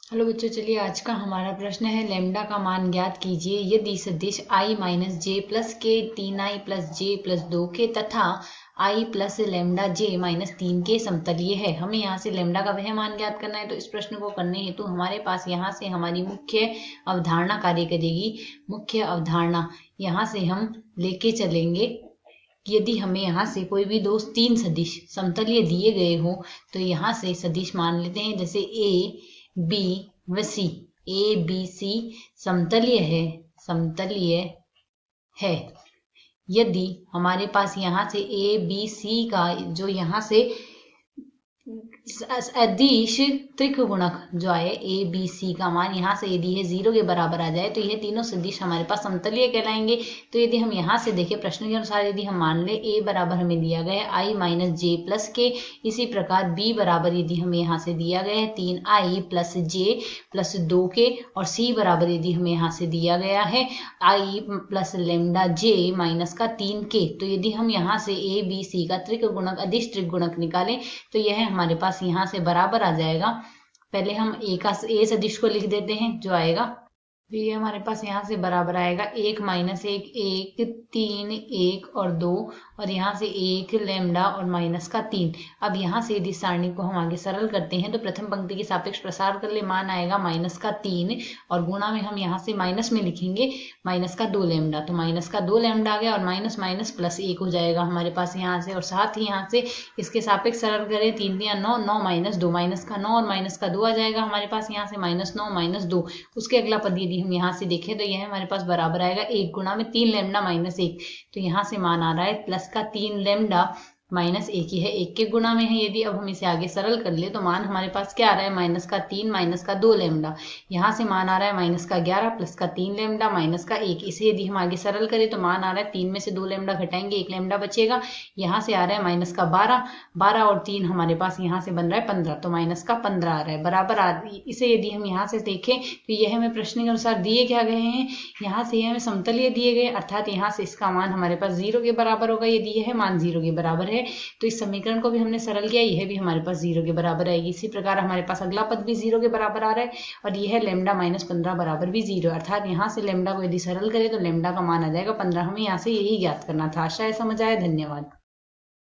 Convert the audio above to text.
Hello बच्चों, चलिए आज का हमारा प्रश्न है लेमडा का मान ज्ञात कीजिए यदि सदिश i माइनस जे प्लस के 3i प्लस जे प्लस 2 के तथा i plus lambda J minus 3 के समतलीय है। हमें यहाँ से लेमडा का वह मान ज्ञात करना है। तो इस प्रश्न को करने हेतु हमारे पास यहाँ से हमारी मुख्य अवधारणा कार्य करेगी। मुख्य अवधारणा यहाँ से हम लेके चलेंगे। यदि हमें यहाँ से कोई भी तीन सदिश समतलीय दिए गए हो तो यहाँ से सदिश मान लेते हैं, जैसे ए बी व सी। ए बी सी समतलीय है। यदि हमारे पास यहाँ से ए बी सी का जो यहाँ से अदिश त्रिकोणक जो आए ए बी सी का मान यहाँ से यदि है 0 के बराबर आ जाए तो यह तीनों सदिश हमारे पास समतलीय कहलाएंगे। तो यदि हम यहाँ से देखें प्रश्न के अनुसार, यदि हम मान ले ए बराबर हमें दिया गया है आई माइनस जे प्लस के, इसी प्रकार बी बराबर यदि हमें यहाँ से दिया गया है 3i प्लस जे प्लस 2 के, और सी बराबर यदि हमें यहाँ से दिया गया है आई प्लस लेमडा जे माइनस का 3 के, तो यदि हम यहाँ से ए बी सी का त्रिकोणक अदिश त्रिकोणक निकालें तो यह हमारे पास यहाँ से बराबर आ जाएगा। पहले हम ए सदिश को लिख देते हैं जो आएगा, तो ये हमारे पास यहाँ से बराबर आएगा 1 माइनस 1 1 3 1 और 2, और यहाँ से 1 लेमडा और माइनस का 3। अब यहाँ से यदि सारणी को हम आगे सरल करते हैं तो प्रथम पंक्ति के सापेक्ष प्रसार कर ले, मान आएगा माइनस का 3 और गुणा में हम यहाँ से माइनस में लिखेंगे माइनस का 2 लेमडा, तो माइनस का 2 लेमडा आ गया और माइनस माइनस प्लस 1 हो जाएगा हमारे पास यहाँ से। और साथ ही यहाँ से इसके सापेक्ष सरल करें, 3 3 9 9 माइनस 2, माइनस का 9 और माइनस का 2 आ जाएगा हमारे पास यहाँ से माइनस 9 माइनस 2। उसके अगला पद यदि हम यहाँ से देखें तो यह हमारे पास बराबर आएगा 1 गुणा में 3 लेमडा माइनस 1, तो यहाँ से मान आ रहा है प्लस का 3 लेमडा माइनस 1 ही है, 1 के गुणा में है। यदि अब हम इसे आगे सरल कर ले तो मान हमारे पास क्या आ रहा है, माइनस का 3 माइनस का 2 लेमडा, यहाँ से मान आ रहा है माइनस का 11 प्लस का 3 लेमडा माइनस का 1। इसे यदि हम आगे सरल करें तो मान आ रहा है 3 में से 2 लेमडा घटाएंगे 1 लेमडा बचेगा, यहाँ से आ रहा है माइनस का 12 और 3 हमारे पास यहाँ से बन रहा है 15, तो माइनस का 15 आ रहा है बराबर आ रही। इसे यदि हम यहाँ से देखें तो यह हमें प्रश्न के अनुसार दिए क्या गए हैं, यहाँ से हमें समतलीय दिए गए, अर्थात यहाँ से इसका मान हमारे पास 0 के बराबर होगा। यदि यह मान 0 के बराबर है तो इस समीकरण को भी हमने सरल किया, यह भी हमारे पास 0 के बराबर आएगी। इसी प्रकार हमारे पास अगला पद भी 0 के बराबर आ रहा है और यह लेमडा माइनस 15 बराबर भी 0, अर्थात यहाँ से लेमडा को यदि सरल करें तो लेमडा का मान आ जाएगा 15। हमें यहाँ से यही ज्ञात करना था। आशा है समझ आया। धन्यवाद।